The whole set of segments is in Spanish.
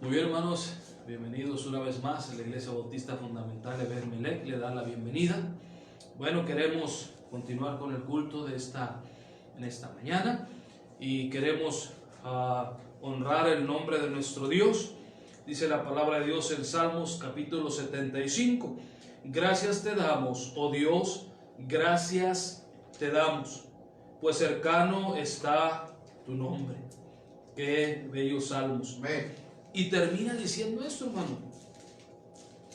Muy bien, hermanos, bienvenidos una vez más a la Iglesia Bautista Fundamental Ebed Melech. Le da la bienvenida. Bueno, queremos continuar con el culto en esta mañana y queremos honrar el nombre de nuestro Dios. Dice la palabra de Dios en Salmos capítulo 75: gracias te damos, oh Dios, gracias te damos, pues cercano está tu nombre. Qué bellos salmos. Amén. Y termina diciendo esto, hermano: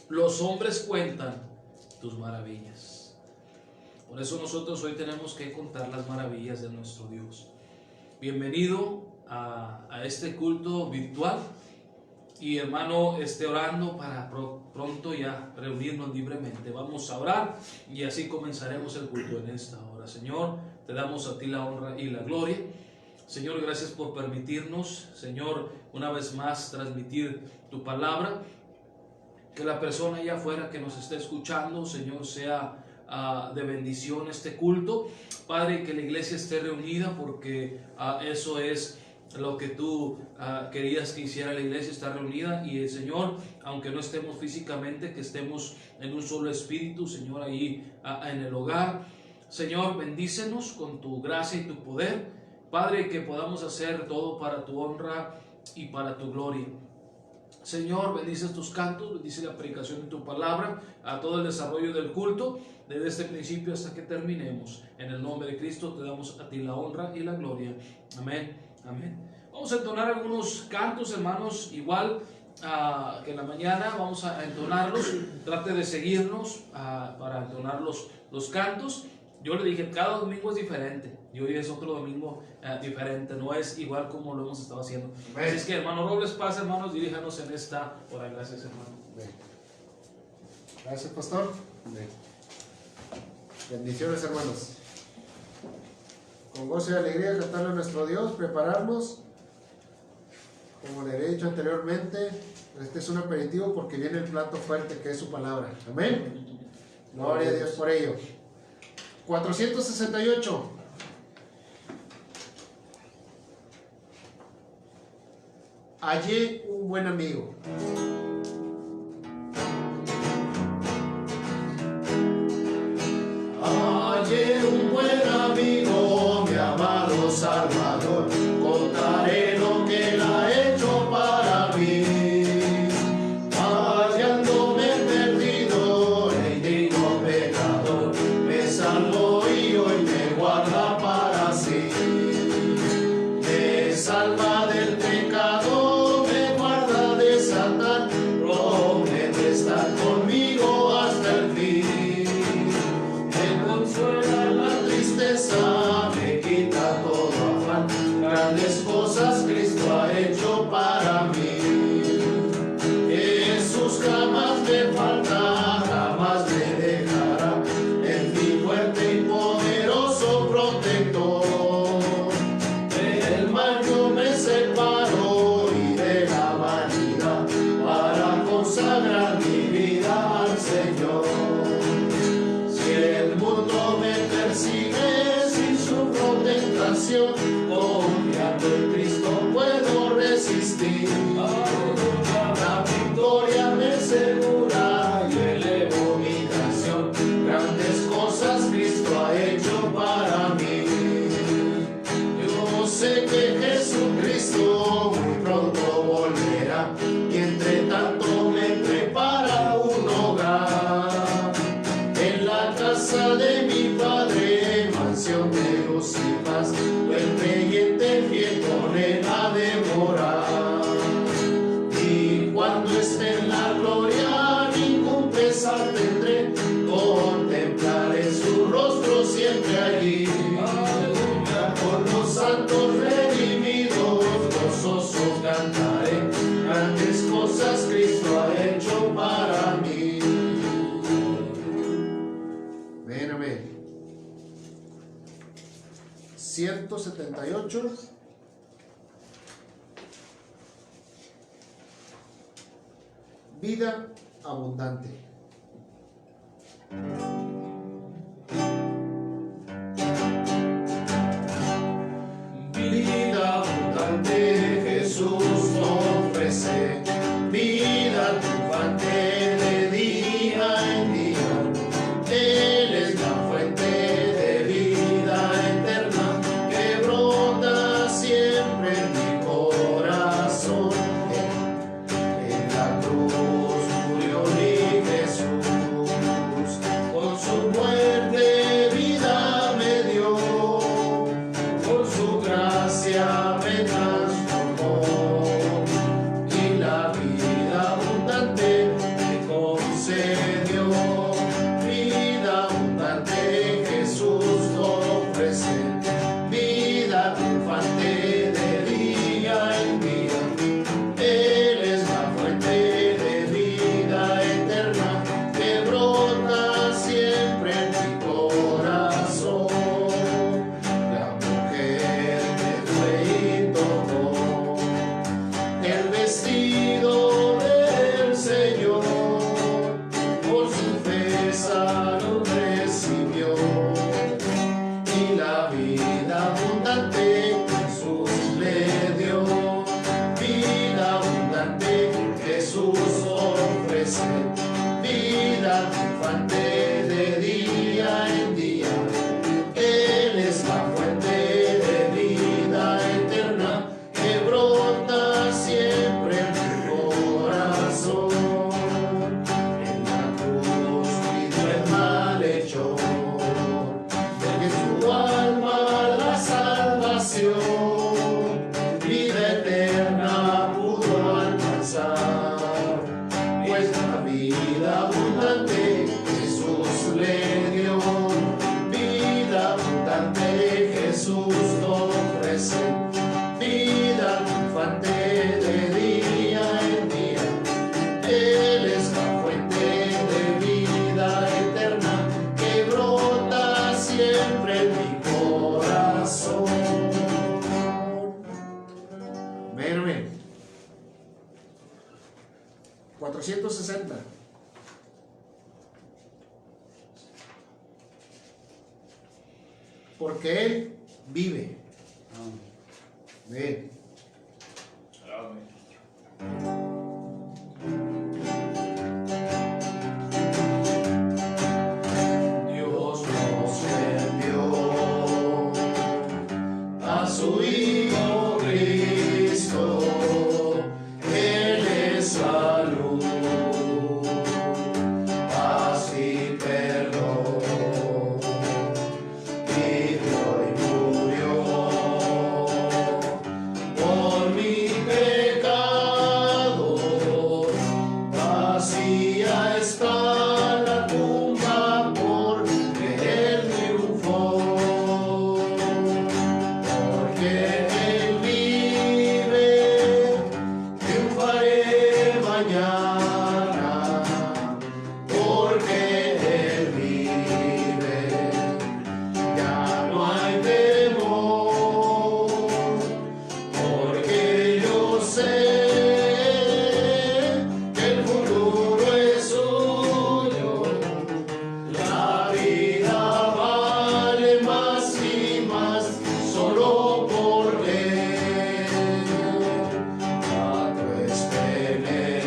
los hombres cuentan tus maravillas. Por eso nosotros hoy tenemos que contar las maravillas de nuestro Dios. Bienvenido a este culto virtual. Y hermano, esté orando para pronto ya reunirnos libremente. Vamos a orar y así comenzaremos el culto en esta hora. Señor, te damos a ti la honra y la gloria. Señor, gracias por permitirnos, Señor, una vez más transmitir tu palabra. Que la persona allá afuera que nos esté escuchando, Señor, sea de bendición este culto. Padre, que la iglesia esté reunida, porque eso es lo que tú querías que hiciera la iglesia, estar reunida. Y el Señor, aunque no estemos físicamente, que estemos en un solo espíritu, Señor, ahí en el hogar. Señor, bendícenos con tu gracia y tu poder. Padre, que podamos hacer todo para tu honra y para tu gloria. Señor, bendice tus cantos, bendice la predicación de tu palabra, a todo el desarrollo del culto, desde este principio hasta que terminemos. En el nombre de Cristo te damos a ti la honra y la gloria. Amén, amén. Vamos a entonar algunos cantos, hermanos, igual que en la mañana. Vamos a entonarlos. Trate de seguirnos para entonar los cantos. Yo le dije, cada domingo es diferente, y hoy es otro domingo diferente, no es igual como lo hemos estado haciendo. Amén. Así es que, hermano Robles, paz, hermanos, diríjanos en esta hora. Gracias, hermano. Amén. Gracias, pastor. Amén. Bendiciones, hermanos. Con gozo y alegría cantarle a nuestro Dios, prepararnos. Como le he dicho anteriormente, este es un aperitivo porque viene el plato fuerte que es su palabra. Amén. Gloria a Dios por ello. 468. Hallé un buen amigo. Hallé un buen amigo, mi amado Salvador. Contaré lo que él ha hecho para mí. Hallándome perdido, el digno pecador me salvó y hoy me guarda para sí. Me salva del pecado, me guarda de Satán, promete estar conmigo hasta el fin. Me consuela la tristeza, me quita todo afán, grandes cosas Cristo ha hecho para mí. Jesús jamás me falta, jamás me dejará, es mi fuerte y poderoso protector. Del mal yo me separo y de la vanidad, para consagrar mi vida al Señor. Si el mundo me persigue, si sufro tentación, confiando en Cristo puedo resistir. La victoria me asegura y elevo mi canción, grandes cosas Cristo ha hecho para mí. Yo sé que Jesucristo muy pronto volverá, y entre tanto me prepara un hogar. En la casa de mi Padre, mansión de luz y paz, el creyente fiel con él ha de morar. Y cuando esté en la gloria, ningún pesar tendré, contemplaré su rostro siempre allí. Por los santos redimidos, gozoso cantaré, grandes cosas Cristo ha hecho para mí. Amén, amén. 178. Vida abundante. Vida abundante Jesús ofrece. vida triunfante de día en día. Él es la fuente de vida eterna que brota siempre en mi corazón. En la cruz murió mi Jesús, con su muerte vida me dio, por su gracia me transformó, y la vida abundante me concedió. Vida abundante Jesús ofrece, vida triunfante de día en día. Él es la fuente de vida eterna que brota siempre en mi corazón. La mujer que fue y tocó el vestido del Señor, por su fe sano recibió, y la vida abundante Jesús le dio. Vida abundante Jesús ofrece, vida triunfante de día en día. Él es la fuente de vida eterna que brota siempre en mi corazón. En la cruz pidió el malhechor, porque su alma la salvación, vida eterna pudo alcanzar, pues la vida abundante Jesús le dio. Vida abundante Jesús ofrece, vida triunfante de día en día. Él es la fuente de vida eterna que brota siempre en mi corazón. Amén, amén. 460. Porque Él vive. Amén. Dios nos envió a su Hijo Cristo. Él es salud, paz y perdón. Vivió y murió por mi pecado. Vacía está la tumba porque Él triunfó. Porque Él vive, triunfaré mañana. Porque Él vive, ya no hay temor. Porque yo sé que el futuro es suyo. La vida vale más y más solo por Él. Grato es tener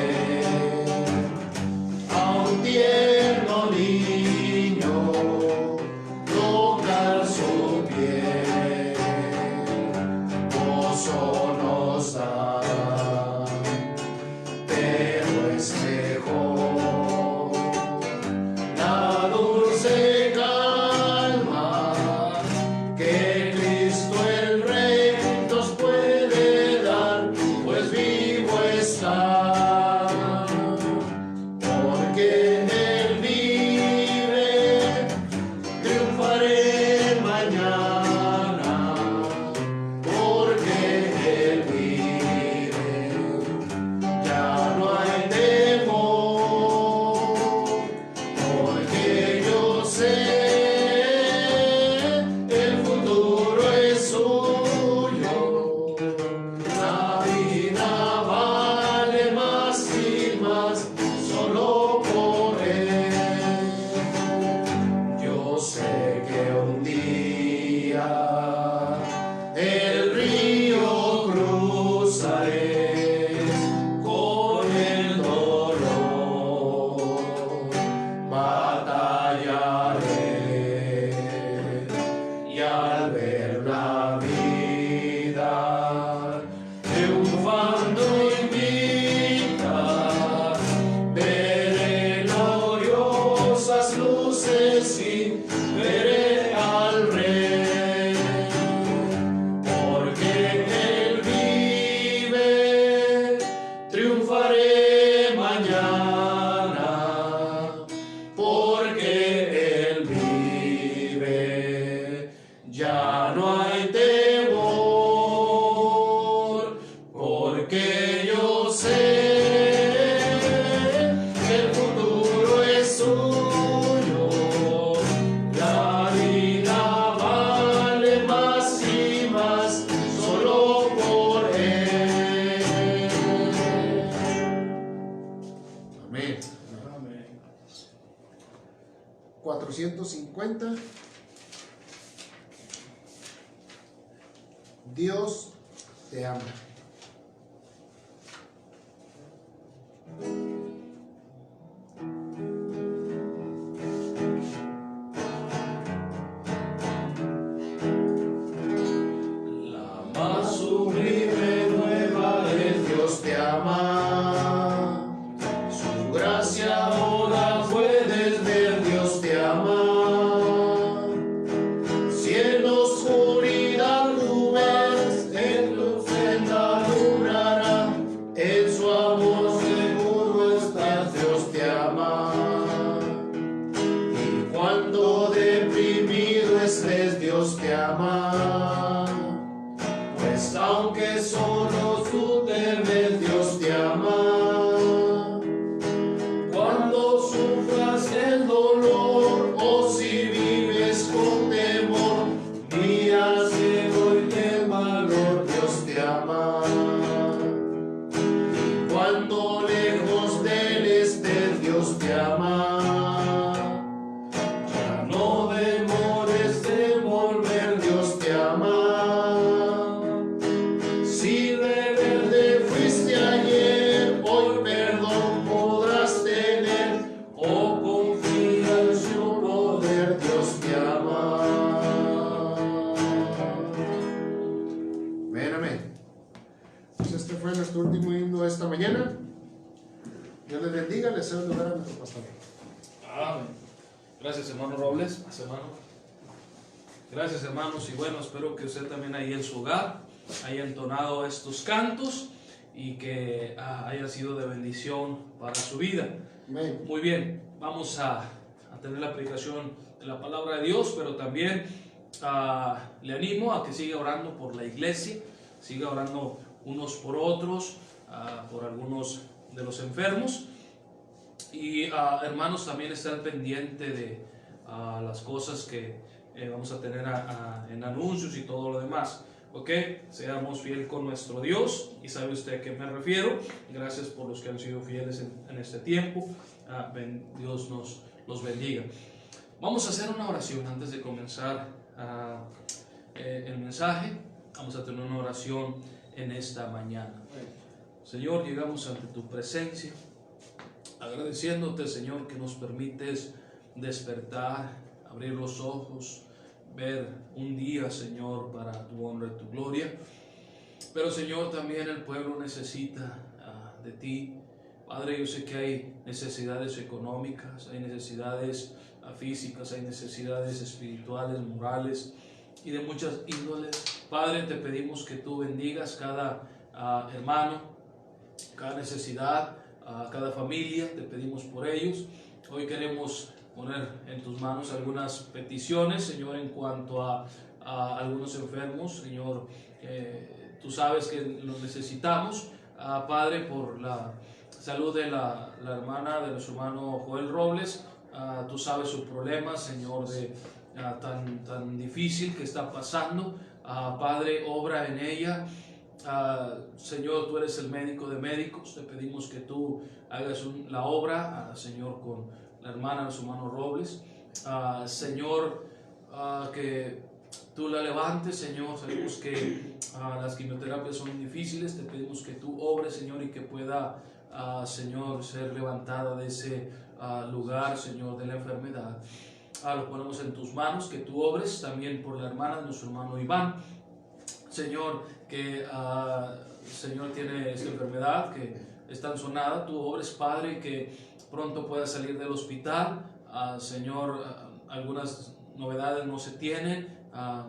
Amén. Amén. 450. Dios te ama. La más sublime nueva es Dios te ama. su gracia ahora puedes ver. Dios te ama. Si en la oscuridad tú ves, en tu senda alumbrará. En su amor seguro estás, Dios te ama. Y cuando deprimido estés, Dios te ama. Pues aunque solo tú te ves, Dios te ama. Cuando sufras el dolor o si vives con temor, mira ciego y ten valor, Dios te ama. Y cuando lejos de él estés, Dios te ama. Ya no demores de volver, Dios te ama. Si rebelde fuiste ayer, hoy perdón podrás tener. Oh, confía en su poder, Dios te ama. Amén, amén. Pues este fue nuestro último himno de esta mañana. Dios les bendiga, les cedo el lugar a nuestro pastor. Amén. Gracias, hermano Robles. Gracias, hermano. Gracias, hermanos. Y bueno, espero que usted también ahí en su hogar haya entonado estos cantos y que haya sido de bendición para su vida. Amén. Muy bien, vamos a tener la aplicación de la palabra de Dios, pero también le animo a que siga orando por la iglesia, siga orando unos por otros, por algunos de los enfermos. Y hermanos, también están pendientes de las cosas que vamos a tener en anuncios y todo lo demás. Ok, seamos fieles con nuestro Dios, y sabe usted a qué me refiero. Gracias por los que han sido fieles en este tiempo. Dios los bendiga. Vamos a hacer una oración antes de comenzar el mensaje. Vamos a tener una oración en esta mañana. Señor, llegamos ante tu presencia, agradeciéndote, Señor, que nos permites despertar, abrir los ojos, ver un día, Señor, para tu honra y tu gloria. Pero, Señor, también el pueblo necesita de ti. Padre, yo sé que hay necesidades económicas, hay necesidades físicas, hay necesidades espirituales, morales y de muchas índoles. Padre, te pedimos que tú bendigas cada hermano, cada necesidad, cada familia. Te pedimos por ellos. Hoy queremos poner en tus manos algunas peticiones, Señor, en cuanto a algunos enfermos. Señor, tú sabes que los necesitamos. Padre, por la salud de la hermana de nuestro hermano Joel Robles, tú sabes su problema, Señor, tan difícil que está pasando. Padre, obra en ella. Señor, tú eres el médico de médicos. Te pedimos que tú hagas la obra, Señor, con la hermana de su hermano Robles. Señor, que tú la levantes, Señor. Sabemos que las quimioterapias son difíciles. Te pedimos que tú obres, Señor, y que pueda, Señor, ser levantada de ese lugar, Señor, de la enfermedad. Lo ponemos en tus manos, que tú obres también por la hermana de nuestro hermano Iván. Señor, que Señor tiene esta enfermedad que es tan sonada. Tú obres, Padre, que pronto pueda salir del hospital. Señor, algunas novedades no se tienen,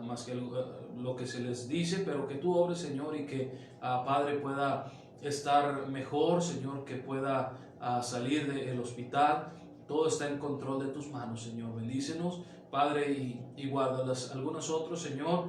más que lo que se les dice, pero que tú obres, Señor, y que Padre pueda estar mejor, Señor, que pueda salir del hospital. Todo está en control de tus manos, Señor. Bendícenos, Padre, y guárdalas. Algunos otros, Señor,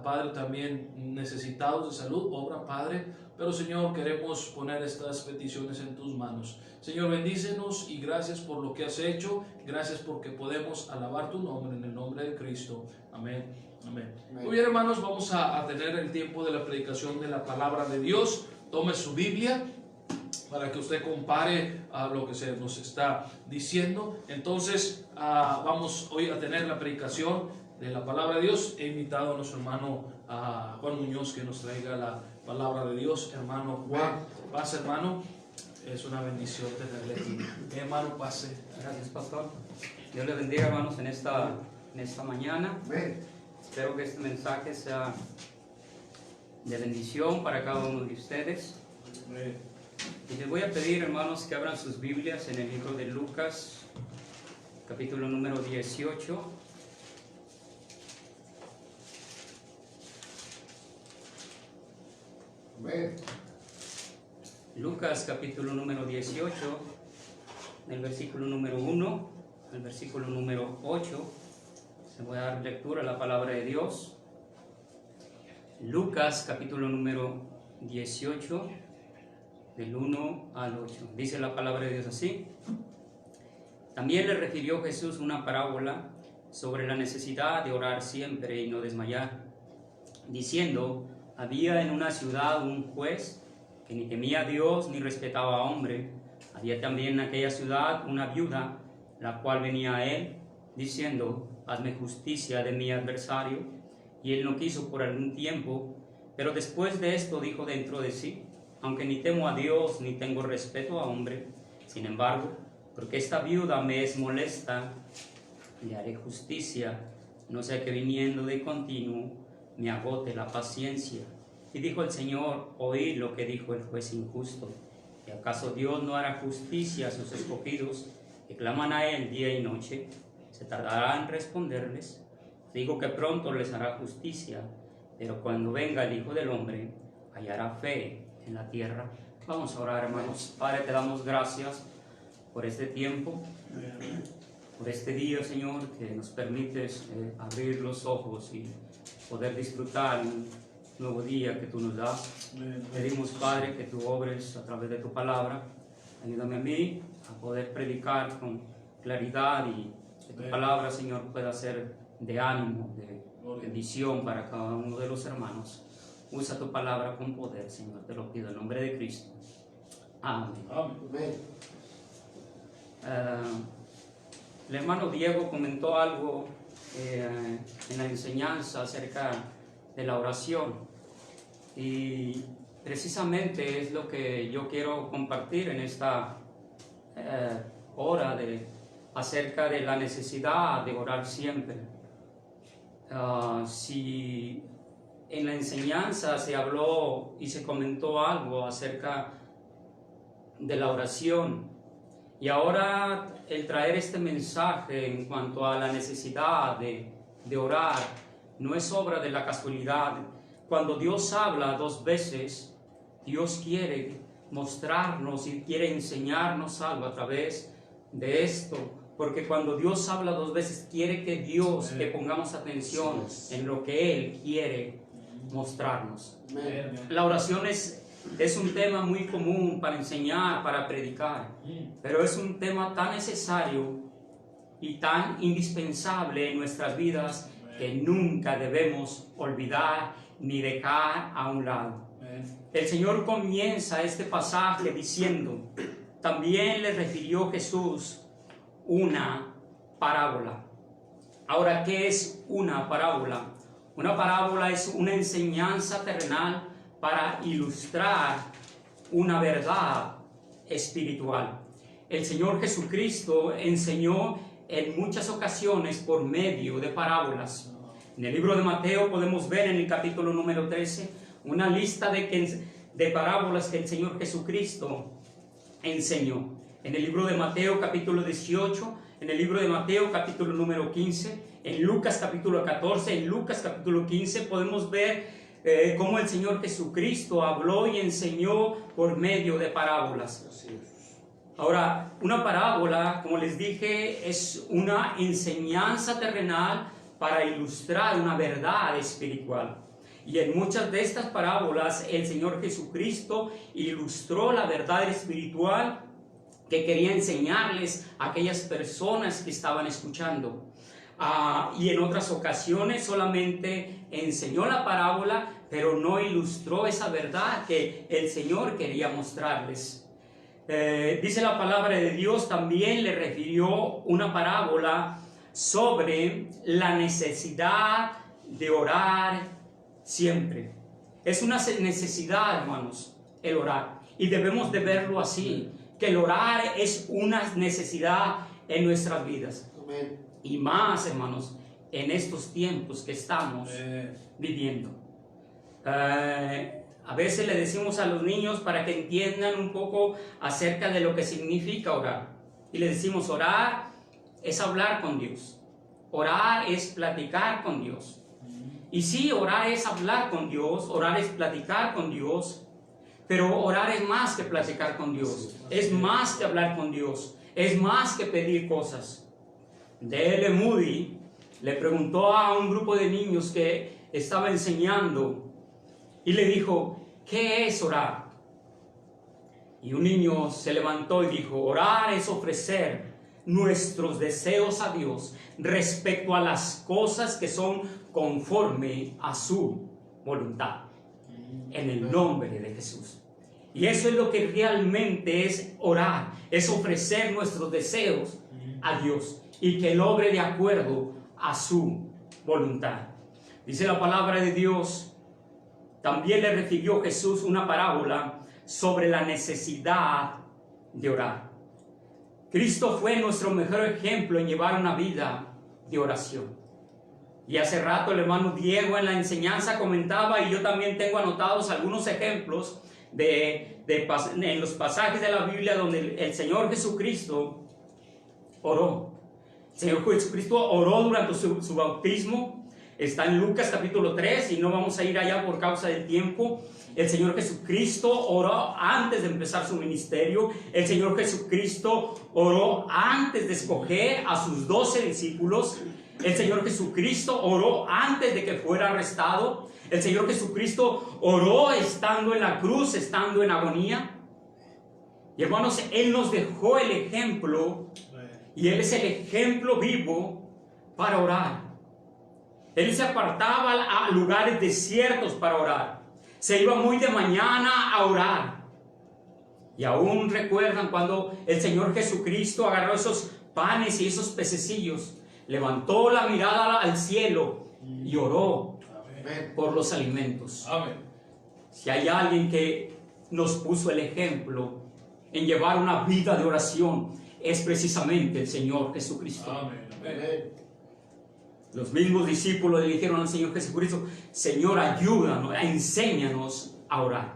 Padre, también necesitados de salud, obra, Padre. Pero, Señor, queremos poner estas peticiones en tus manos. Señor, bendícenos y gracias por lo que has hecho. Gracias porque podemos alabar tu nombre, en el nombre de Cristo. Amén. Amén. Muy bien, hermanos, vamos a tener el tiempo de la predicación de la palabra de Dios. Tome su Biblia. para que usted compare a lo que se nos está diciendo. Entonces vamos hoy a tener la predicación de la palabra de Dios. He invitado a nuestro hermano Juan Muñoz que nos traiga la palabra de Dios. Hermano Juan, pase hermano, es una bendición tenerle aquí. Hermano, pase. Gracias, pastor. Dios le bendiga, hermanos, en esta mañana. Amén. Espero que este mensaje sea de bendición para cada uno de ustedes. Y les voy a pedir, hermanos, que abran sus Biblias en el libro de Lucas, capítulo número 18. Amén. Lucas, capítulo número 18, del versículo número 1 al versículo número 8. Se voy a dar lectura a la palabra de Dios. Lucas, capítulo número 18, del 1 al 8. Dice la palabra de Dios así. También le refirió Jesús una parábola sobre la necesidad de orar siempre y no desmayar, diciendo: había en una ciudad un juez que ni temía a Dios ni respetaba a hombre. Había también en aquella ciudad una viuda, la cual venía a él, diciendo: hazme justicia de mi adversario. Y él no quiso por algún tiempo, pero después de esto dijo dentro de sí: aunque ni temo a Dios ni tengo respeto a hombre, sin embargo, porque esta viuda me es molesta, le haré justicia, no sea que viniendo de continuo me agote la paciencia. Y dijo el Señor: oíd lo que dijo el juez injusto. ¿Y acaso Dios no hará justicia a sus escogidos, que claman a Él día y noche? ¿Se tardará en responderles? Digo que pronto les hará justicia, pero cuando venga el Hijo del Hombre, hallará fe en la tierra. Vamos a orar, hermanos. Padre, te damos gracias por este tiempo, por este día, Señor, que nos permites abrir los ojos y poder disfrutar un nuevo día que tú nos das. Pedimos, Padre, que tú obres a través de tu palabra. Ayúdame a mí a poder predicar con claridad y que tu palabra, Señor, pueda ser de ánimo, de bendición para cada uno de los hermanos. Usa tu palabra con poder, Señor, te lo pido en nombre de Cristo. Amén. Amén. El hermano Diego comentó algo en la enseñanza acerca de la oración, y precisamente es lo que yo quiero compartir en esta hora acerca de la necesidad de orar siempre. Si en la enseñanza se habló y se comentó algo acerca de la oración, y ahora el traer este mensaje en cuanto a la necesidad de orar no es obra de la casualidad. Cuando Dios habla dos veces, Dios quiere mostrarnos y quiere enseñarnos algo a través de esto, porque cuando Dios habla dos veces quiere que pongamos atención en lo que Él quiere mostrarnos. La oración es un tema muy común para enseñar, para predicar, pero es un tema tan necesario y tan indispensable en nuestras vidas que nunca debemos olvidar ni dejar a un lado. El Señor comienza este pasaje diciendo: también le refirió Jesús una parábola. Ahora, ¿qué es una parábola? Una parábola es una enseñanza terrenal para ilustrar una verdad espiritual. El Señor Jesucristo enseñó en muchas ocasiones por medio de parábolas. En el libro de Mateo podemos ver en el capítulo número 13 una lista de parábolas que el Señor Jesucristo enseñó. En el libro de Mateo capítulo 18, en el libro de Mateo capítulo número 15, en Lucas capítulo 14, en Lucas capítulo 15 podemos ver cómo el Señor Jesucristo habló y enseñó por medio de parábolas. Ahora, una parábola, como les dije, es una enseñanza terrenal para ilustrar una verdad espiritual. Y en muchas de estas parábolas el Señor Jesucristo ilustró la verdad espiritual que quería enseñarles a aquellas personas que estaban escuchando. Y en otras ocasiones solamente enseñó la parábola, pero no ilustró esa verdad que el Señor quería mostrarles. dice la palabra de Dios, también le refirió una parábola sobre la necesidad de orar siempre. Es una necesidad, hermanos, el orar. Y debemos de verlo así, que el orar es una necesidad en nuestras vidas. Amén. Y más, hermanos, en estos tiempos que estamos viviendo. A veces le decimos a los niños para que entiendan un poco acerca de lo que significa orar. Y le decimos, orar es hablar con Dios. Orar es platicar con Dios. Y sí, orar es hablar con Dios, orar es platicar con Dios, pero orar es más que platicar con Dios, es más que hablar con Dios, es más que pedir cosas. D.L. Moody le preguntó a un grupo de niños que estaba enseñando y le dijo, ¿qué es orar? Y un niño se levantó y dijo, orar es ofrecer nuestros deseos a Dios respecto a las cosas que son conforme a su voluntad, en el nombre de Jesús. Y eso es lo que realmente es orar, es ofrecer nuestros deseos a Dios y que Él obre de acuerdo a su voluntad. Dice la palabra de Dios, también le refirió Jesús una parábola sobre la necesidad de orar. Cristo fue nuestro mejor ejemplo en llevar una vida de oración. Y hace rato el hermano Diego en la enseñanza comentaba, y yo también tengo anotados algunos ejemplos en los pasajes de la Biblia donde el Señor Jesucristo oró. El Señor Jesucristo oró durante su bautismo. Está en Lucas capítulo 3 y no vamos a ir allá por causa del tiempo. El Señor Jesucristo oró antes de empezar su ministerio. El Señor Jesucristo oró antes de escoger a sus 12 discípulos. El Señor Jesucristo oró antes de que fuera arrestado. El Señor Jesucristo oró estando en la cruz, estando en agonía. Y hermanos, Él nos dejó el ejemplo, y Él es el ejemplo vivo para orar. Él se apartaba a lugares desiertos para orar. Se iba muy de mañana a orar. Y aún recuerdan cuando el Señor Jesucristo agarró esos panes y esos pececillos, levantó la mirada al cielo y oró por los alimentos. Amén. Si hay alguien que nos puso el ejemplo en llevar una vida de oración, es precisamente el Señor Jesucristo. Amén. Amén. Los mismos discípulos le dijeron al Señor Jesucristo, Señor, ayúdanos, enséñanos a orar.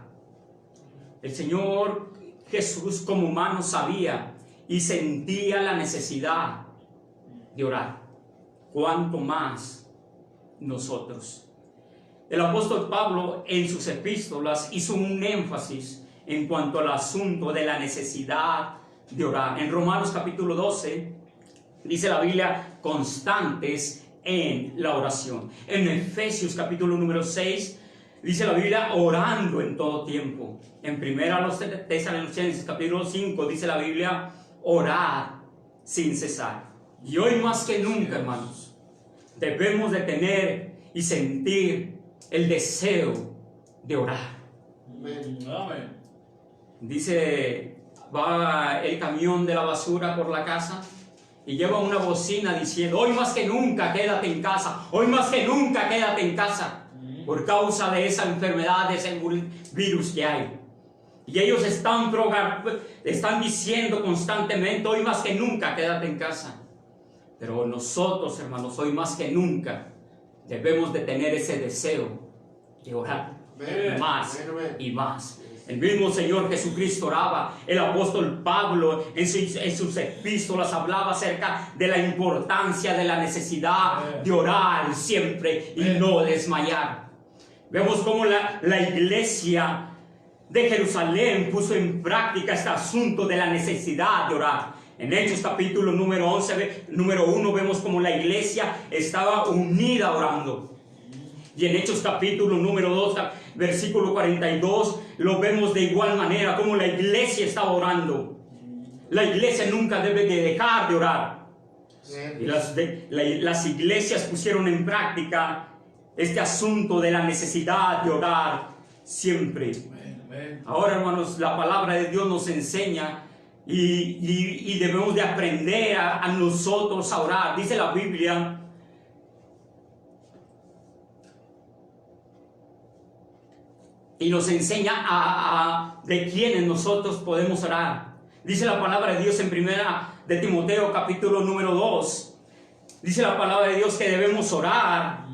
El Señor Jesús como humano sabía y sentía la necesidad de orar. Cuanto más nosotros. El apóstol Pablo en sus epístolas hizo un énfasis en cuanto al asunto de la necesidad de orar. En Romanos capítulo 12 dice la Biblia, constantes en la oración. En Efesios capítulo número 6 dice la Biblia, orando en todo tiempo. En primera los Tesalonicenses capítulo 5 dice la Biblia, orad sin cesar. Y hoy más que nunca, hermanos, debemos de tener y sentir el deseo de orar. Amén. Amén. Dice, va el camión de la basura por la casa y lleva una bocina diciendo, hoy más que nunca quédate en casa, hoy más que nunca quédate en casa, por causa de esa enfermedad, de ese virus que hay. Y ellos están diciendo constantemente, hoy más que nunca quédate en casa. Pero nosotros, hermanos, hoy más que nunca debemos de tener ese deseo de orar más y más. El mismo Señor Jesucristo oraba. El apóstol Pablo en sus epístolas hablaba acerca de la importancia de la necesidad de orar siempre y no desmayar. Vemos cómo la iglesia de Jerusalén puso en práctica este asunto de la necesidad de orar. En Hechos capítulo número 1 vemos cómo la iglesia estaba unida orando. Y en Hechos capítulo número 2, versículo 42, lo vemos de igual manera, como la iglesia estaba orando. La iglesia nunca debe de dejar de orar. Y las iglesias pusieron en práctica este asunto de la necesidad de orar siempre Amén. Ahora, hermanos, la palabra de Dios nos enseña y debemos de aprender a nosotros a orar. Dice la Biblia, y nos enseña de quiénes nosotros podemos orar. Dice la palabra de Dios en primera de Timoteo, capítulo número 2. Dice la palabra de Dios que debemos orar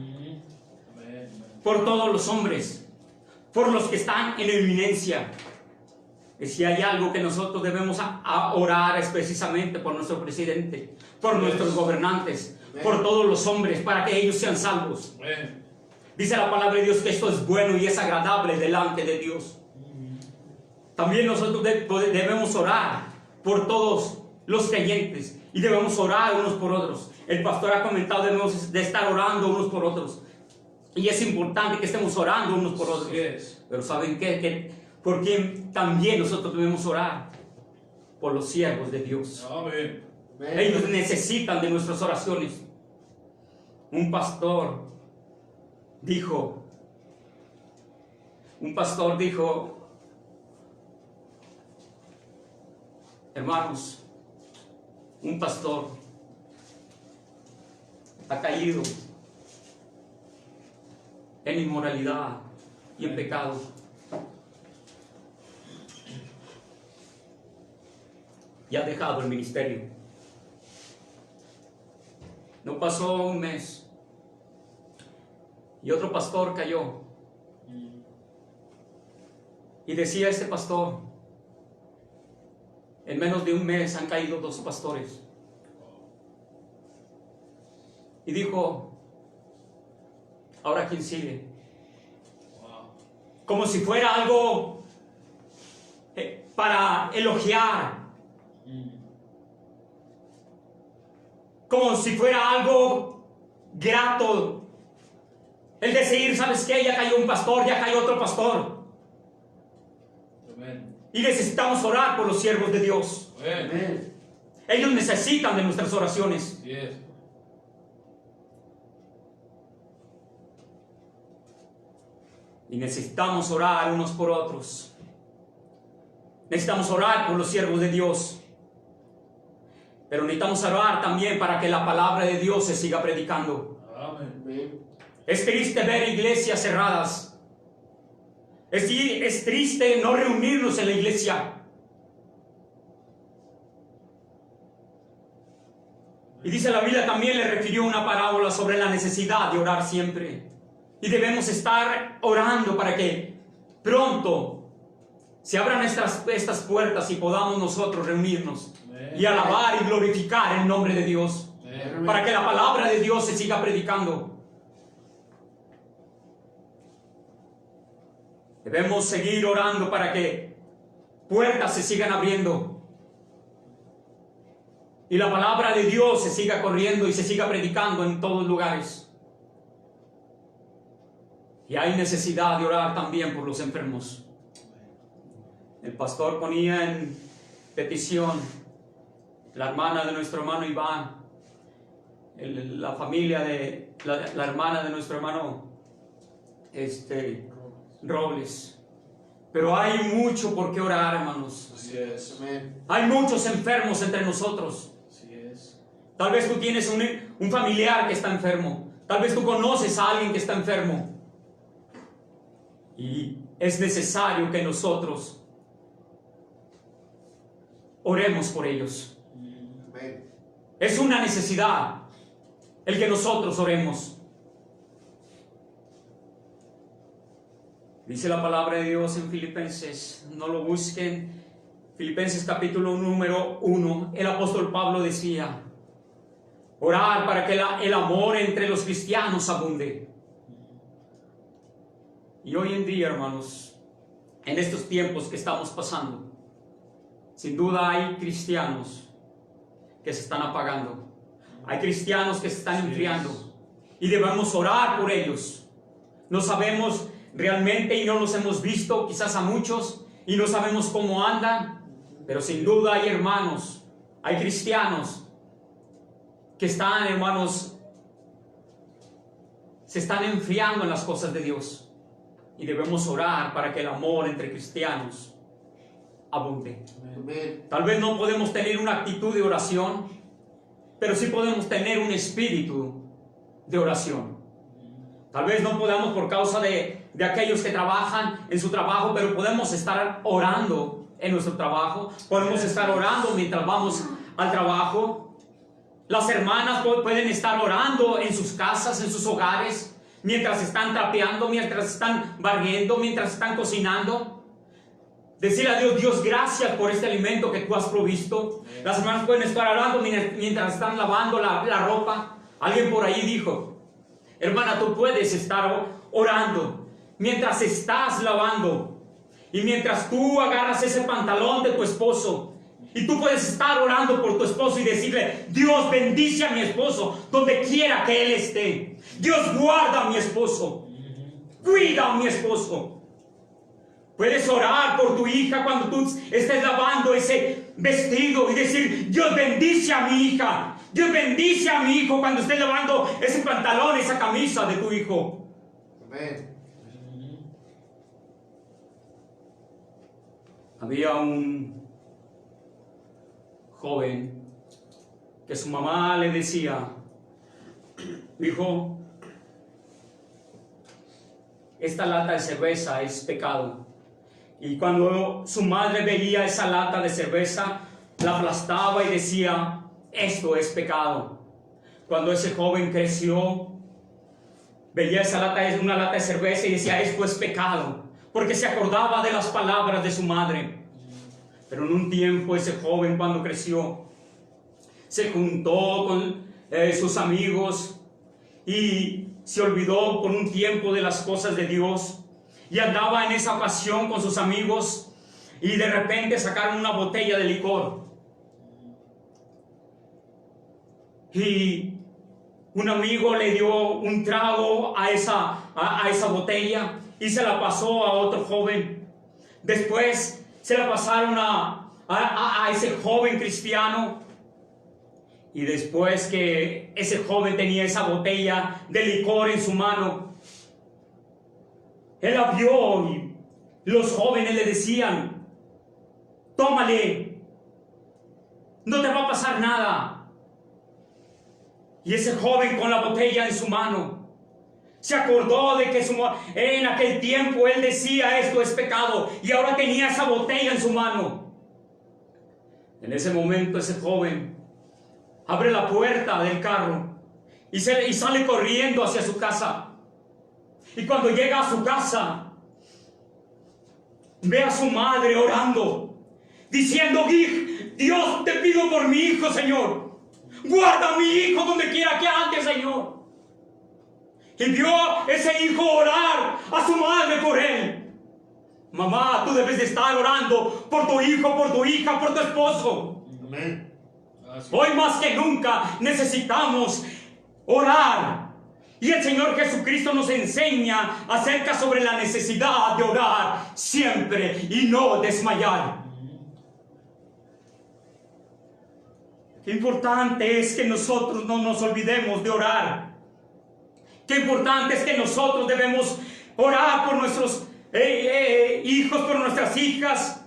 por todos los hombres, por los que están en eminencia. Y si hay algo que nosotros debemos a orar es precisamente por nuestro presidente, por nuestros gobernantes, por todos los hombres, para que ellos sean salvos. Dice la palabra de Dios que esto es bueno y es agradable delante de Dios. También nosotros debemos orar por todos los creyentes y debemos orar unos por otros. El pastor ha comentado, debemos de estar orando unos por otros. Y es importante que estemos orando unos por otros. Pero ¿saben qué? Porque también nosotros debemos orar por los siervos de Dios. Amén. Ellos necesitan de nuestras oraciones. Un pastor dijo, hermanos, un pastor ha caído en inmoralidad y en pecado. Y ha dejado el ministerio. No pasó un mes y otro pastor cayó. Y decía este pastor, en menos de un mes han caído 2 pastores. Y dijo, ¿ahora quién sigue? Como si fuera algo para elogiar. Como si fuera algo grato. El decir, ¿sabes qué? Ya cayó un pastor, ya cayó otro pastor. Amén. Y necesitamos orar por los siervos de Dios. Amén. Ellos necesitan de nuestras oraciones. Yes. Y necesitamos orar unos por otros. Necesitamos orar por los siervos de Dios. Pero necesitamos orar también para que la palabra de Dios se siga predicando. Amén. Es triste ver iglesias cerradas. Es triste no reunirnos en la iglesia. Y dice la Biblia, también le refirió una parábola sobre la necesidad de orar siempre. Y debemos estar orando para que pronto se abran estas puertas y podamos nosotros reunirnos y alabar y glorificar el nombre de Dios. Amén. Para que la palabra de Dios se siga predicando. Debemos seguir orando para que puertas se sigan abriendo y la palabra de Dios se siga corriendo y se siga predicando en todos lugares. Y hay necesidad de orar también por los enfermos. El pastor ponía en petición la hermana de nuestro hermano Iván, la familia de la hermana de nuestro hermano Robles. Pero hay mucho por qué orar, hermanos. Así es. Amén. Hay muchos enfermos entre nosotros. Así es. Tal vez tú tienes un familiar que está enfermo. Tal vez tú conoces a alguien que está enfermo. Y es necesario que nosotros oremos por ellos. Amén. Es una necesidad el que nosotros oremos. Dice la palabra de Dios en Filipenses, no lo busquen, Filipenses capítulo número 1, el apóstol Pablo decía, orar para que el amor entre los cristianos abunde. Y hoy en día, hermanos, en estos tiempos que estamos pasando, sin duda hay cristianos que se están apagando. Hay cristianos que se están enfriando. Y debemos orar por ellos. No sabemos realmente y no los hemos visto, quizás a muchos, y no sabemos cómo andan. Pero sin duda hay hermanos, hay cristianos que están, hermanos, se están enfriando en las cosas de Dios. y debemos orar para que el amor entre cristianos abunde. Amén. Tal vez no podemos tener una actitud de oración, pero sí podemos tener un espíritu de oración. Tal vez no podamos por causa de aquellos que trabajan en su trabajo, pero podemos estar orando en nuestro trabajo. Podemos estar orando mientras vamos al trabajo. Las hermanas pueden estar orando en sus casas, en sus hogares, mientras están trapeando, mientras están barriendo, mientras están cocinando. Decir a Dios: Dios, gracias por este alimento que tú has provisto. Las hermanas pueden estar orando mientras están lavando la ropa. Alguien por ahí dijo: hermana, tú puedes estar orando mientras estás lavando, y mientras tú agarras ese pantalón de tu esposo, y tú puedes estar orando por tu esposo y decirle: Dios, bendice a mi esposo donde quiera que él esté. Dios, guarda a mi esposo, cuida a mi esposo. Puedes orar por tu hija cuando tú estés lavando ese vestido y decir: Dios, bendice a mi hija. Dios, bendice a mi hijo cuando estés lavando ese pantalón, esa camisa de tu hijo. Amén. Había un joven que su mamá le decía: hijo, esta lata de cerveza es pecado. Y cuando su madre veía esa lata de cerveza, la aplastaba y decía: esto es pecado. Cuando ese joven creció, veía una lata de cerveza y decía: esto es pecado, porque se acordaba de las palabras de su madre. Pero en un tiempo ese joven, cuando creció, se juntó con sus amigos y se olvidó por un tiempo de las cosas de Dios, y andaba en esa pasión con sus amigos, y de repente sacaron una botella de licor, y un amigo le dio un trago a esa botella y se la pasó a otro joven. Después se la pasaron a ese joven cristiano, y después que ese joven tenía esa botella de licor en su mano, él la vio y los jóvenes le decían: tómale, no te va a pasar nada. Y ese joven, con la botella en su mano, se acordó de que en aquel tiempo él decía: esto es pecado, y ahora tenía esa botella en su mano. En ese momento ese joven abre la puerta del carro y sale corriendo hacia su casa. Y cuando llega a su casa, ve a su madre orando, diciendo: Dios, te pido por mi hijo, Señor. Guarda a mi hijo donde quiera que ande, Señor. Y vio ese hijo orar a su madre por él. Mamá, tú debes de estar orando por tu hijo, por tu hija, por tu esposo. Amén. Hoy más que nunca necesitamos orar. Y el Señor Jesucristo nos enseña acerca sobre la necesidad de orar siempre y no desmayar. Qué importante es que nosotros no nos olvidemos de orar. Qué importante es que nosotros debemos orar por nuestros hijos, por nuestras hijas,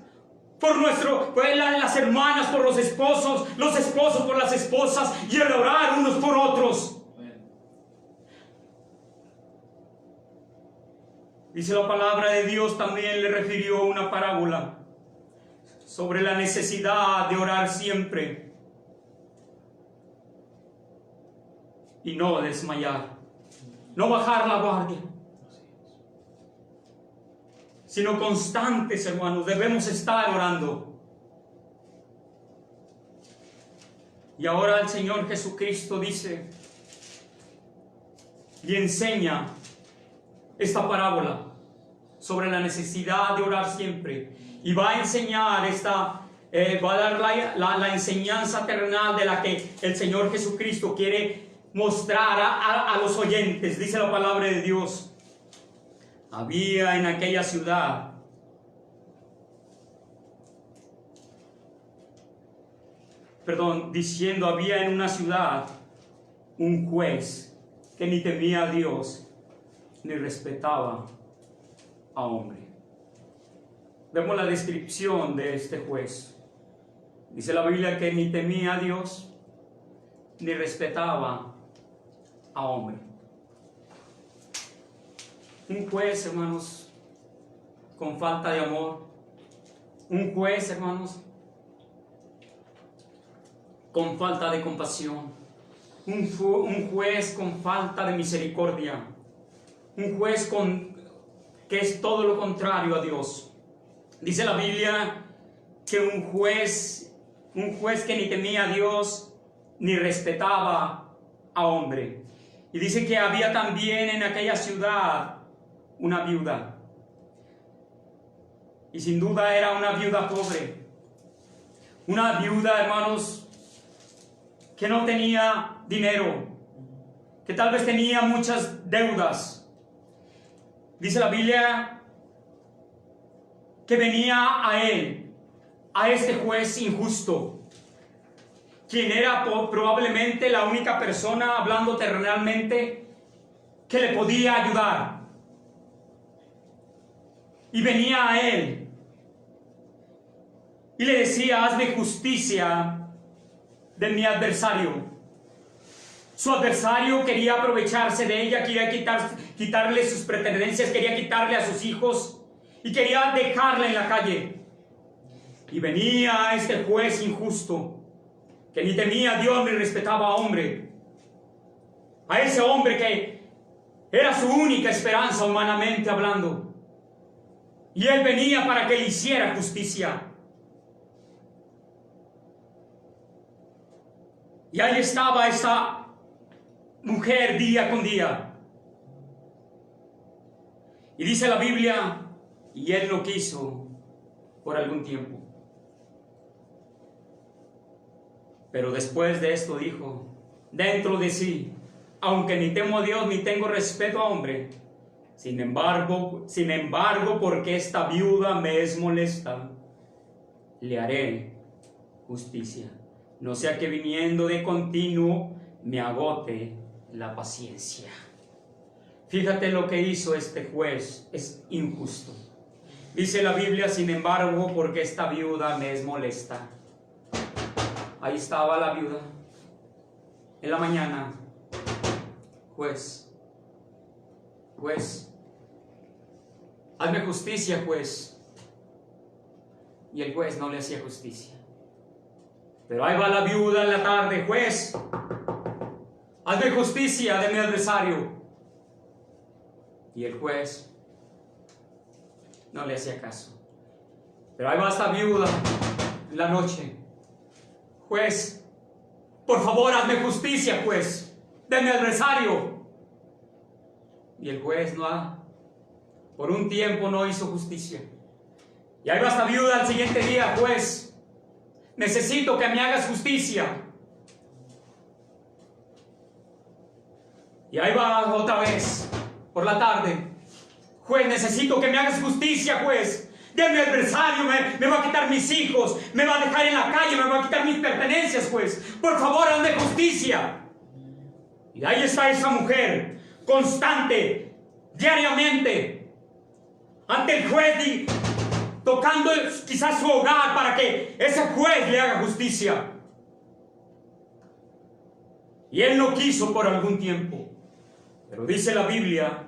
por las hermanas, por los esposos por las esposas, y el orar unos por otros. Dice la palabra de Dios, también le refirió una parábola sobre la necesidad de orar siempre y no desmayar, no bajar la guardia, sino constantes, hermanos. Debemos estar orando. Y ahora el Señor Jesucristo dice y enseña esta parábola sobre la necesidad de orar siempre, y va a enseñar va a dar la enseñanza terrenal de la que el Señor Jesucristo quiere mostrar a los oyentes. Dice la palabra de Dios: había en aquella ciudad había en una ciudad un juez que ni temía a Dios ni respetaba a hombre. Vemos la descripción de este juez. Dice la Biblia que ni temía a Dios, ni respetaba a hombre. Un juez, hermanos, con falta de amor. Un juez, hermanos, con falta de compasión. Un juez con falta de misericordia. Un juez que es todo lo contrario a Dios. Dice la Biblia que un juez que ni temía a Dios ni respetaba a hombre. Y dice que había también en aquella ciudad una viuda. Y sin duda era una viuda pobre. Una viuda, hermanos, que no tenía dinero, que tal vez tenía muchas deudas. Dice la Biblia que venía a él, a este juez injusto, quien era probablemente la única persona, hablando terrenalmente, que le podía ayudar. Y venía a él y le decía: hazme justicia de mi adversario. Su adversario quería aprovecharse de ella, quería quitarle sus pertenencias, quería quitarle a sus hijos y quería dejarla en la calle. Y venía este juez injusto, que ni temía a Dios ni respetaba a hombre, a ese hombre que era su única esperanza humanamente hablando. Y él venía para que le hiciera justicia. Y ahí estaba esta mujer día con día. Y dice la Biblia, y él lo quiso por algún tiempo. Pero después de esto dijo dentro de sí: aunque ni temo a Dios ni tengo respeto a hombre, sin embargo, porque esta viuda me es molesta, le haré justicia, no sea que viniendo de continuo me agote la paciencia. Fíjate lo que hizo este juez, es injusto. Dice la Biblia: sin embargo, porque esta viuda me es molesta. Ahí estaba la viuda en la mañana. Juez, hazme justicia, juez. Y el juez no le hacía justicia. Pero ahí va la viuda en la tarde: juez, hazme justicia de mi adversario. Y el juez no le hacía caso. Pero ahí va esta viuda en la noche: juez, por favor, hazme justicia, juez, de mi adversario. Y el juez por un tiempo no hizo justicia. Y ahí va esta viuda al siguiente día: juez, necesito que me hagas justicia. Y ahí va otra vez por la tarde: juez, necesito que me hagas justicia, juez, de mi adversario, me va a quitar mis hijos, me va a dejar en la calle, me va a quitar mis pertenencias, juez, por favor, hazme justicia. Y ahí está esa mujer, constante, diariamente, ante el juez, tocando quizás su hogar para que ese juez le haga justicia. Y él no quiso por algún tiempo. Pero dice la Biblia: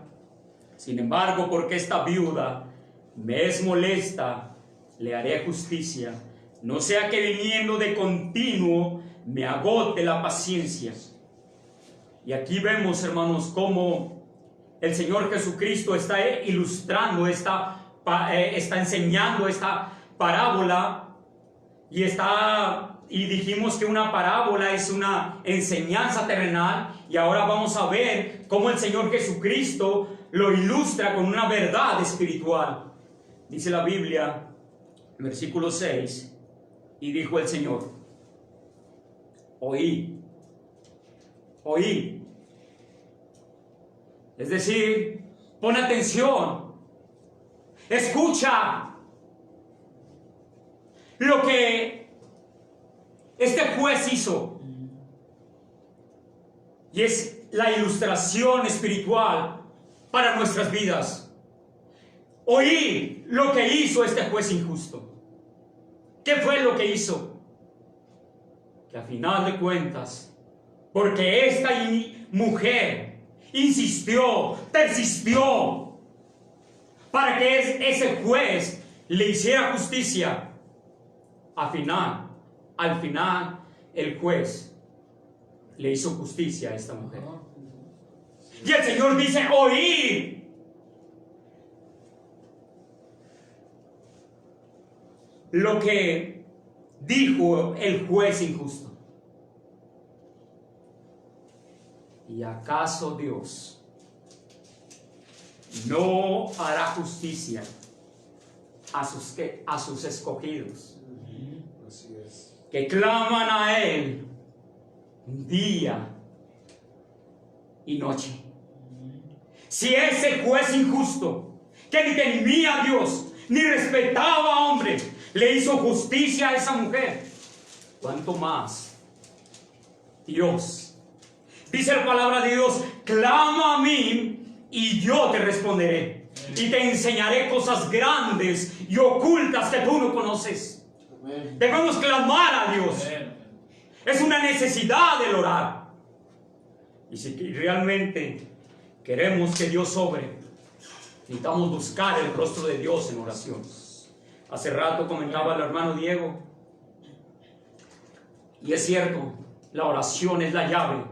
sin embargo, porque esta viuda me es molesta, le haré justicia, no sea que viniendo de continuo me agote la paciencia. Y aquí vemos, hermanos, cómo el Señor Jesucristo está ilustrando, está enseñando esta parábola. Y dijimos que una parábola es una enseñanza terrenal, y ahora vamos a ver cómo el Señor Jesucristo lo ilustra con una verdad espiritual. Dice la Biblia, versículo 6, y dijo el Señor: oí. Es decir, pon atención, escucha lo que este juez hizo. Y es la ilustración espiritual para nuestras vidas. oí lo que hizo este juez injusto. ¿Qué fue lo que hizo? Que a final de cuentas, porque esta mujer insistió, persistió, para que ese juez le hiciera justicia, al final, el juez le hizo justicia a esta mujer. Y el Señor dice, oí lo que dijo el juez injusto. ¿Y acaso Dios no hará justicia a sus escogidos, Así es. que claman a Él día y noche? Si ese juez injusto, que ni temía a Dios, ni respetaba a hombre, le hizo justicia a esa mujer, ¿cuánto más Dios? Dice la palabra de Dios, clama a mí y yo te responderé. Y te enseñaré cosas grandes y ocultas que tú no conoces. Amén. Debemos clamar a Dios. Es una necesidad el orar. Y si realmente queremos que Dios obre, necesitamos buscar el rostro de Dios en oración. Hace rato comentaba el hermano Diego, y es cierto, la oración es la llave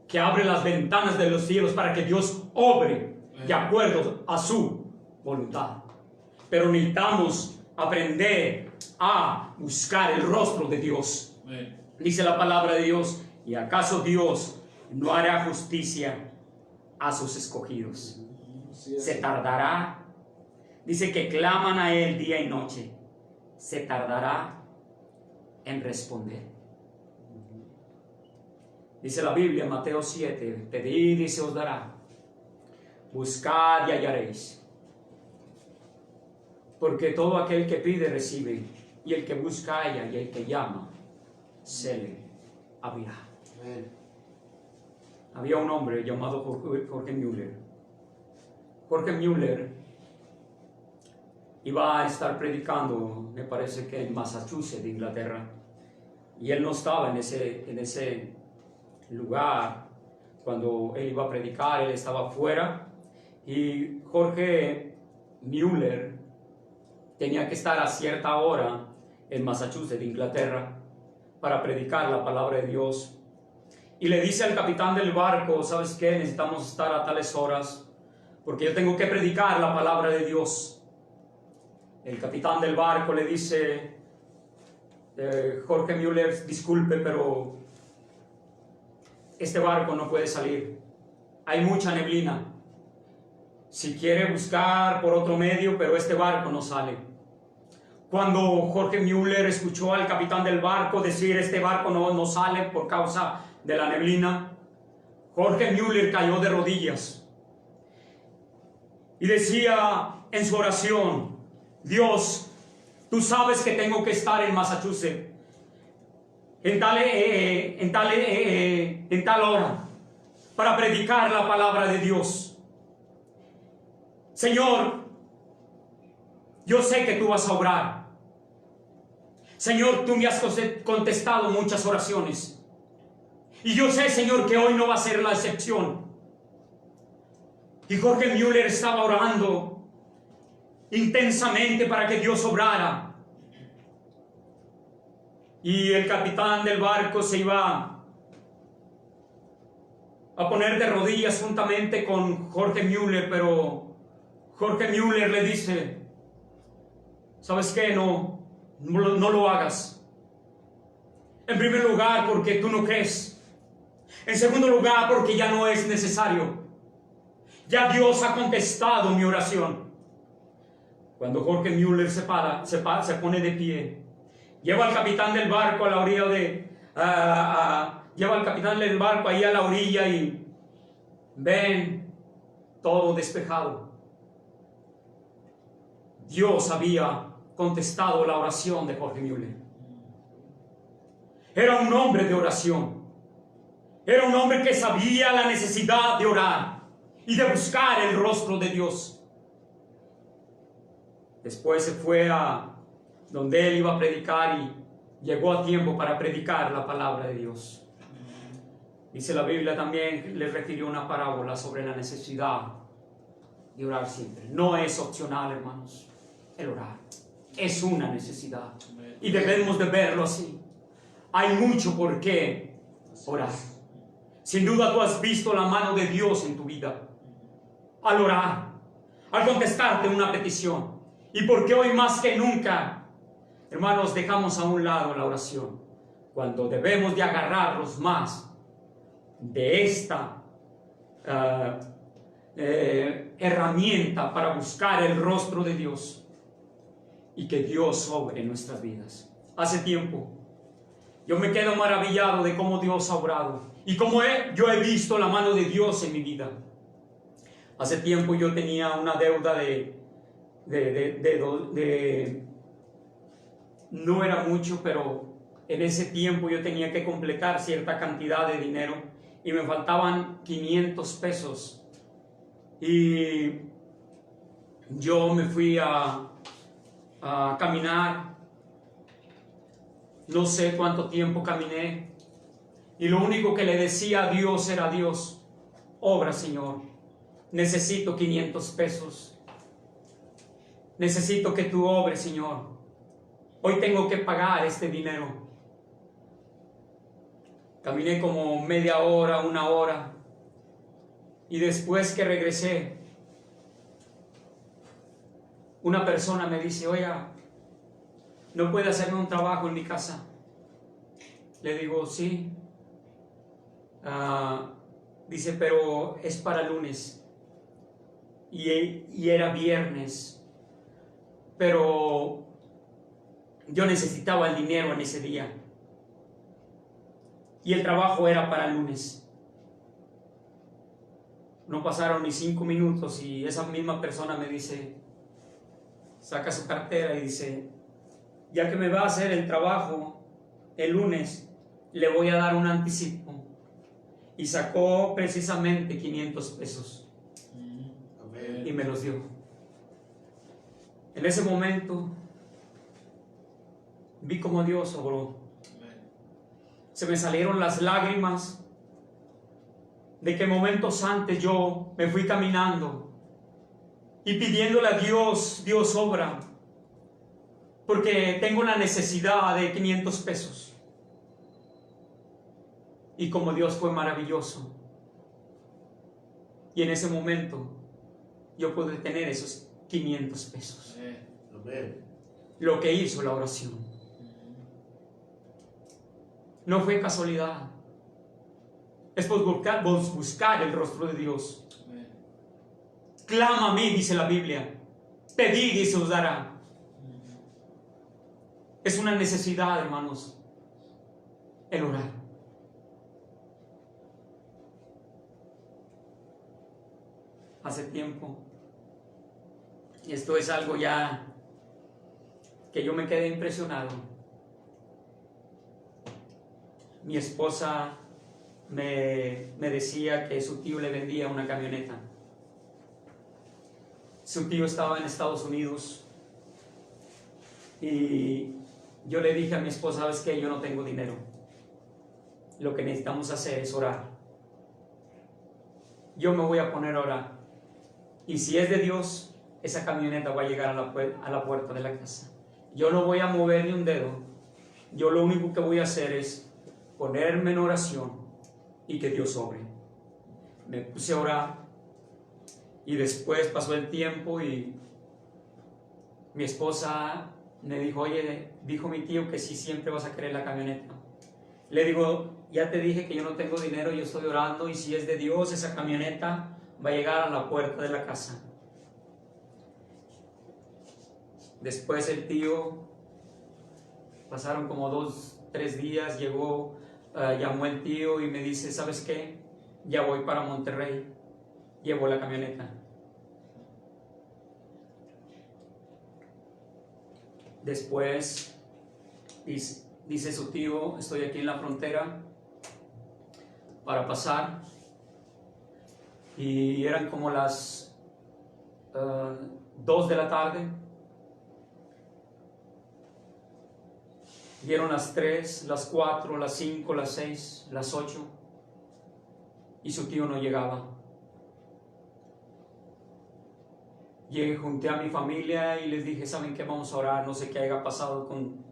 que abre las ventanas de los cielos para que Dios obre de acuerdo a su voluntad. Pero necesitamos aprender a buscar el rostro de Dios. Dice la palabra de Dios, ¿y acaso Dios no hará justicia a sus escogidos? Se tardará. Dice que claman a Él día y noche. Se tardará en responder. Dice la Biblia, Mateo 7, pedid y se os dará, buscad y hallaréis. Porque todo aquel que pide recibe, y el que busca halla, y el que llama se le abrirá. Amén. Había un hombre llamado Jorge Müller. Jorge Müller iba a estar predicando, me parece que en Massachusetts, Inglaterra, y él no estaba en ese lugar cuando él iba a predicar. Él estaba afuera, y Jorge Müller tenía que estar a cierta hora en Massachusetts, Inglaterra, para predicar la palabra de Dios. Y le dice al capitán del barco, ¿sabes qué? Necesitamos estar a tales horas porque yo tengo que predicar la palabra de Dios. El capitán del barco le dice, Jorge Müller, disculpe, pero este barco no puede salir. Hay mucha neblina. Si quiere buscar por otro medio, pero este barco no sale. Cuando Jorge Müller escuchó al capitán del barco decir, este barco no sale por causa de la neblina, Jorge Müller cayó de rodillas y decía en su oración, Dios, tú sabes que tengo que estar en Massachusetts en tal hora para predicar la palabra de Dios. Señor, yo sé que tú vas a obrar. Señor, tú me has contestado muchas oraciones. Y yo sé, Señor, que hoy no va a ser la excepción. Y Jorge Müller estaba orando intensamente para que Dios obrara. Y el capitán del barco se iba a poner de rodillas juntamente con Jorge Müller, pero Jorge Müller le dice, ¿sabes qué? No lo hagas. En primer lugar, porque tú no crees. En segundo lugar, porque ya no es necesario. Ya Dios ha contestado mi oración. Cuando Jorge Müller se pone de pie, lleva al capitán del barco a la orilla lleva al capitán del barco ahí a la orilla y ven todo despejado. Dios había contestado la oración de Jorge Müller. Era un hombre de oración. Era un hombre que sabía la necesidad de orar y de buscar el rostro de Dios. Después se fue a donde él iba a predicar y llegó a tiempo para predicar la palabra de Dios. Dice la Biblia también, le refirió una parábola sobre la necesidad de orar siempre. No es opcional, hermanos, el orar. Es una necesidad. Y debemos de verlo así. Hay mucho por qué orar. Sin duda tú has visto la mano de Dios en tu vida. Al orar, al contestarte una petición. Y porque hoy más que nunca, hermanos, dejamos a un lado la oración. Cuando debemos de agarrarnos más de esta herramienta para buscar el rostro de Dios y que Dios obre en nuestras vidas. Hace tiempo yo me quedo maravillado de cómo Dios ha obrado y cómo yo he visto la mano de Dios en mi vida. Hace tiempo yo tenía una deuda no era mucho, pero en ese tiempo yo tenía que completar cierta cantidad de dinero y me faltaban 500 pesos. Y yo me fui a caminar, no sé cuánto tiempo caminé, y lo único que le decía a Dios era: Dios, obra, Señor, necesito 500 pesos, necesito que tú obres, Señor, hoy tengo que pagar este dinero. Caminé como media hora, una hora, y después que regresé, una persona me dice: oiga, ¿no puede hacerme un trabajo en mi casa? Le digo: sí. Dice: pero es para lunes. Y era viernes. Pero yo necesitaba el dinero en ese día. Y el trabajo era para lunes. No pasaron ni 5 minutos y esa misma persona me dice, saca su cartera y dice: ya que me va a hacer el trabajo el lunes, le voy a dar un anticipo. Y sacó precisamente 500 pesos. Y me los dio. En ese momento vi cómo Dios obró. Se me salieron las lágrimas de que momentos antes yo me fui caminando y pidiéndole a Dios: Dios, obra, porque tengo la necesidad de 500 pesos. Y como Dios fue maravilloso, y en ese momento yo pude tener esos 500 pesos. Lo que hizo la oración no fue casualidad, es por buscar el rostro de Dios. Clama a mí, dice la Biblia, pedid y se os dará. Es una necesidad, hermanos, el orar. Hace tiempo, y esto es algo ya que yo me quedé impresionado. Mi esposa me decía que su tío le vendía una camioneta. Su tío estaba en Estados Unidos y yo le dije a mi esposa: ¿sabes qué? Yo no tengo dinero. Lo que necesitamos hacer es orar. Yo me voy a poner a orar. Y si es de Dios, esa camioneta va a llegar a la puerta de la casa. Yo no voy a mover ni un dedo. Yo lo único que voy a hacer es ponerme en oración y que Dios obre. Me puse a orar y después pasó el tiempo y mi esposa me dijo: oye, dijo mi tío que sí, siempre vas a querer la camioneta. Le digo: ya te dije que yo no tengo dinero, yo estoy orando, y si es de Dios, esa camioneta va a llegar a la puerta de la casa. Después el tío, pasaron como 2-3 días, llegó, llamó el tío y me dice: ¿sabes qué? Ya voy para Monterrey. Llevo la camioneta. Después dice su tío: estoy aquí en la frontera para pasar. Y eran como las 2 de la tarde Dieron las 3, las 4, las 5, las 6, las 8 y su tío no llegaba. Llegué, junté a mi familia y les dije, ¿saben qué? Vamos a orar, no sé qué haya pasado con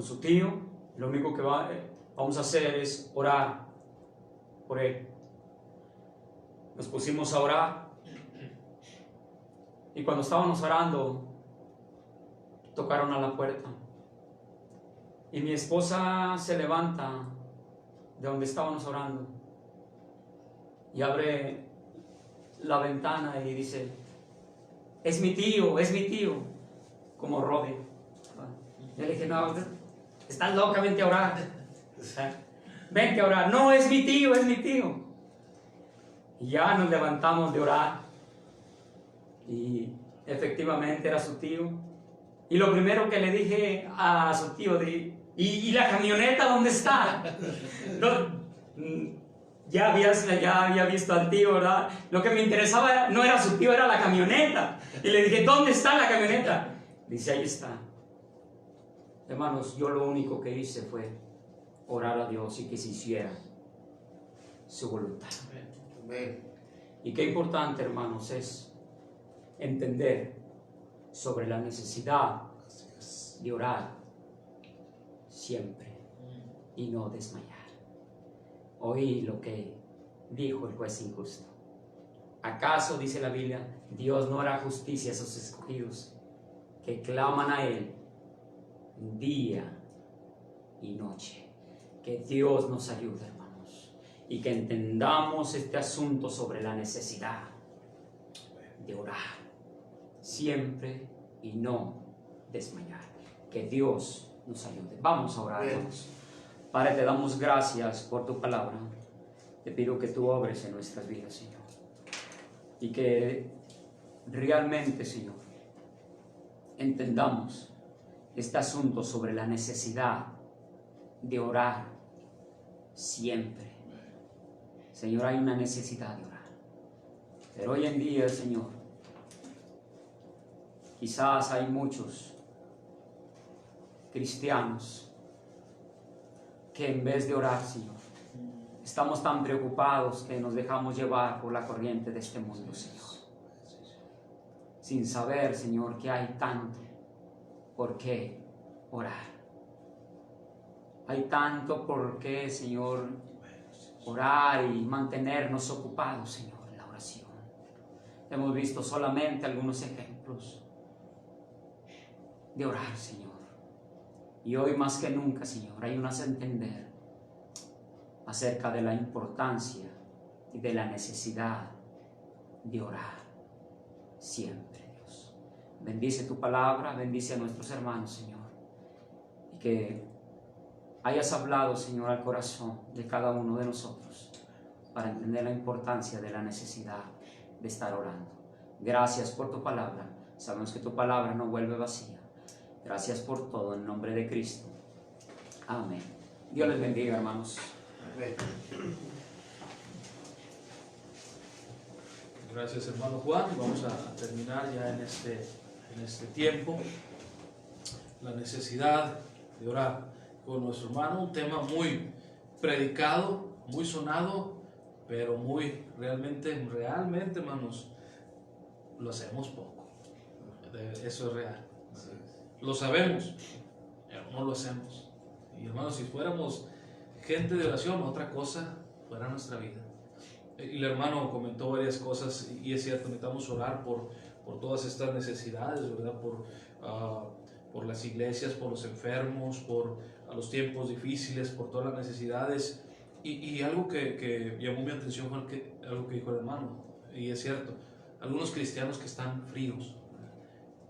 su tío. Lo único que vamos a hacer es orar por él. Nos pusimos a orar y cuando estábamos orando tocaron a la puerta y mi esposa se levanta de donde estábamos orando y abre la ventana y dice, es mi tío, como Rode. Yo le dije, no, estás loca, vente a orar. Vente a orar. No, es mi tío. Y ya nos levantamos de orar. Y efectivamente era su tío. Y lo primero que le dije a su tío, ¿y la camioneta dónde está? Ya había visto al tío, ¿verdad? Lo que me interesaba no era su tío, era la camioneta. Y le dije, ¿dónde está la camioneta? Dice, ahí está. Hermanos, yo lo único que hice fue orar a Dios y que se hiciera su voluntad. Amén. Y qué importante, hermanos, es entender sobre la necesidad de orar siempre y no desmayar. Oí lo que dijo el juez injusto. ¿Acaso, dice la Biblia, Dios no hará justicia a sus escogidos que claman a Él día y noche? Que Dios nos ayude, hermanos, y que entendamos este asunto sobre la necesidad de orar siempre y no desmayar. Que Dios nos ayude. Vamos a orar, hermanos. Padre, te damos gracias por tu palabra. Te pido que tú obres en nuestras vidas, Señor. Y que realmente, Señor, entendamos este asunto sobre la necesidad de orar siempre. Señor, hay una necesidad de orar. Pero hoy en día, Señor, quizás hay muchos cristianos que en vez de orar, Señor, estamos tan preocupados que nos dejamos llevar por la corriente de este mundo, Señor, sin saber, Señor, que hay tanto por qué orar. Hay tanto por qué, Señor, orar y mantenernos ocupados, Señor, en la oración. Hemos visto solamente algunos ejemplos de orar, Señor. Y hoy más que nunca, Señor, ayúdanos a entender acerca de la importancia y de la necesidad de orar siempre, Dios. Bendice tu palabra, bendice a nuestros hermanos, Señor. Y que hayas hablado, Señor, al corazón de cada uno de nosotros para entender la importancia de la necesidad de estar orando. Gracias por tu palabra. Sabemos que tu palabra no vuelve vacía. Gracias por todo, en nombre de Cristo. Amén. Dios les bendiga, hermanos. Amén. Gracias, hermano Juan. Vamos a terminar ya en este tiempo. La necesidad de orar con nuestro hermano. Un tema muy predicado, muy sonado, pero realmente, hermanos, lo hacemos poco. Eso es real. Lo sabemos, pero no lo hacemos. Y hermanos, si fuéramos gente de oración, otra cosa fuera nuestra vida. Y el hermano comentó varias cosas, y es cierto, necesitamos orar por todas estas necesidades, ¿verdad? Por las iglesias, por los enfermos, por los tiempos difíciles, por todas las necesidades. Y algo que llamó mi atención fue algo que dijo el hermano, y es cierto, algunos cristianos que están fríos,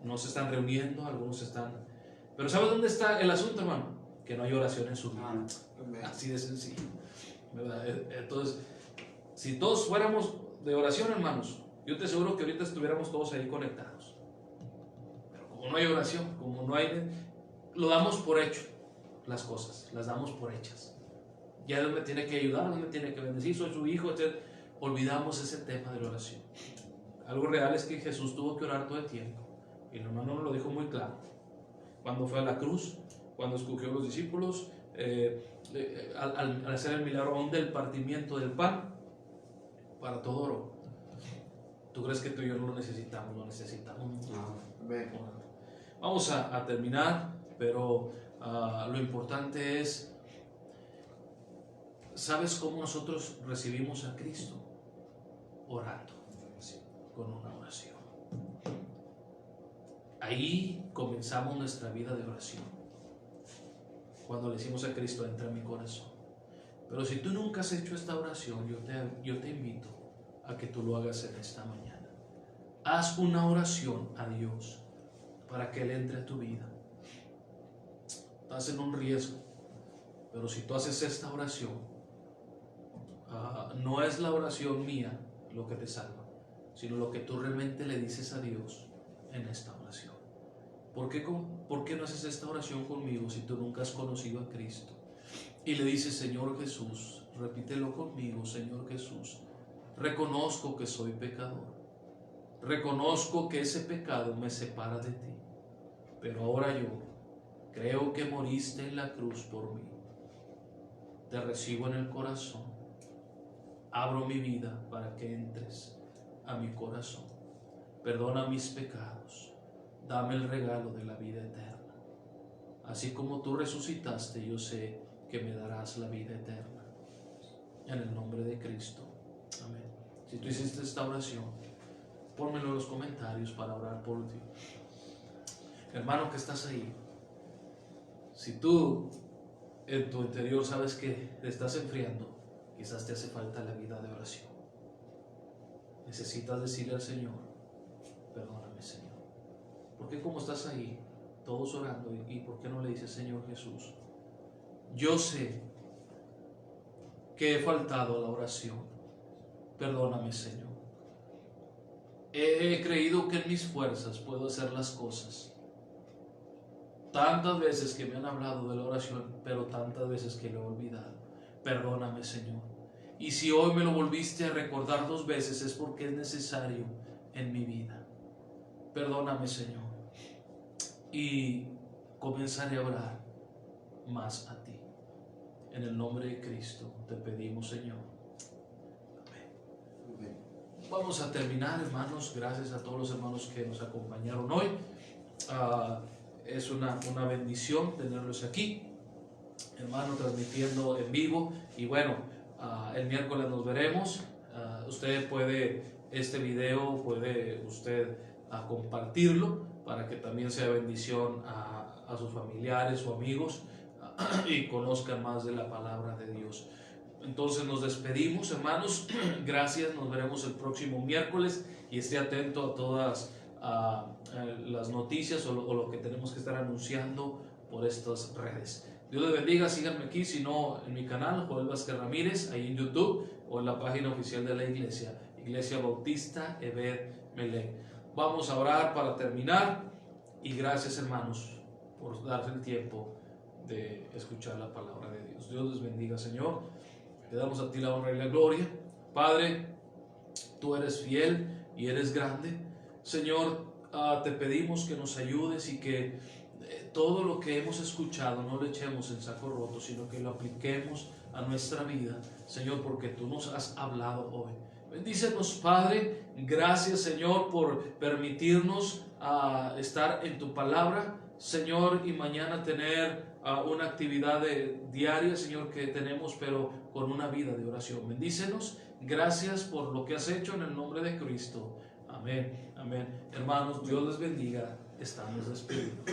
no se están reuniendo, algunos están... Pero ¿sabes dónde está el asunto, hermano? Que no hay oración en su vida. Así de sencillo, ¿verdad? Entonces, si todos fuéramos de oración, hermanos, yo te aseguro que ahorita estuviéramos todos ahí conectados. Pero como no hay oración, como no hay... Lo damos por hecho, las cosas, las damos por hechas. Ya Dios me tiene que ayudar, Dios me tiene que bendecir, soy su hijo, etc. Olvidamos ese tema de la oración. Algo real es que Jesús tuvo que orar todo el tiempo. Y el hermano nos lo dijo muy claro. Cuando fue a la cruz, cuando escogió a los discípulos, al hacer el milagro aún del partimiento del pan, para todo oro. ¿Tú crees que tú y yo no lo necesitamos? Lo necesitamos. Amén. Vamos a terminar, pero lo importante es, ¿sabes cómo nosotros recibimos a Cristo? Orando, con una oración. Ahí comenzamos nuestra vida de oración. Cuando le decimos a Cristo, entra en mi corazón. Pero si tú nunca has hecho esta oración, yo te invito a que tú lo hagas en esta mañana. Haz una oración a Dios para que Él entre a tu vida. Estás en un riesgo, pero si tú haces esta oración, no es la oración mía lo que te salva, sino lo que tú realmente le dices a Dios en esta oración. ¿Por qué no haces esta oración conmigo si tú nunca has conocido a Cristo? Y le dices, Señor Jesús, repítelo conmigo, Señor Jesús, reconozco que soy pecador, reconozco que ese pecado me separa de ti, pero ahora yo creo que moriste en la cruz por mí. Te recibo en el corazón, abro mi vida para que entres a mi corazón, perdona mis pecados, dame el regalo de la vida eterna. Así como tú resucitaste, yo sé que me darás la vida eterna. En el nombre de Cristo. Amén. Si tú hiciste esta oración, pónmelo en los comentarios para orar por ti. Hermano que estás ahí, si tú en tu interior sabes que te estás enfriando, quizás te hace falta la vida de oración. Necesitas decirle al Señor, perdóname, Señor. ¿Por qué como estás ahí, todos orando, y por qué no le dices, Señor Jesús, yo sé que he faltado a la oración, perdóname, Señor. He creído que en mis fuerzas puedo hacer las cosas. Tantas veces que me han hablado de la oración, pero tantas veces que lo he olvidado. Perdóname, Señor. Y si hoy me lo volviste a recordar 2 veces, es porque es necesario en mi vida. Perdóname, Señor. Y comenzaré a orar más a ti. En el nombre de Cristo te pedimos, Señor. Amén. Vamos a terminar, hermanos. Gracias a todos los hermanos que nos acompañaron hoy. Es una bendición tenerlos aquí, hermano, transmitiendo en vivo. Y bueno, el miércoles nos veremos. Usted puede, este video puede usted compartirlo para que también sea bendición a sus familiares o amigos y conozcan más de la palabra de Dios. Entonces nos despedimos, hermanos. Gracias, nos veremos el próximo miércoles y esté atento a todas las noticias o lo que tenemos que estar anunciando por estas redes. Dios les bendiga, síganme aquí, si no en mi canal, Joel Vázquez Ramírez, ahí en YouTube, o en la página oficial de la iglesia, Iglesia Bautista Ebed Melech. Vamos a orar para terminar y gracias, hermanos, por darse el tiempo de escuchar la palabra de Dios. Dios les bendiga, Señor. Le damos a ti la honra y la gloria. Padre, tú eres fiel y eres grande. Señor, te pedimos que nos ayudes y que todo lo que hemos escuchado no lo echemos en saco roto, sino que lo apliquemos a nuestra vida, Señor, porque tú nos has hablado hoy. Bendícenos, Padre. Gracias, Señor, por permitirnos estar en tu palabra, Señor, y mañana tener una actividad diaria, Señor, que tenemos, pero con una vida de oración. Bendícenos. Gracias por lo que has hecho en el nombre de Cristo. Amén, amén. Hermanos, Dios les bendiga. Estamos despedidos.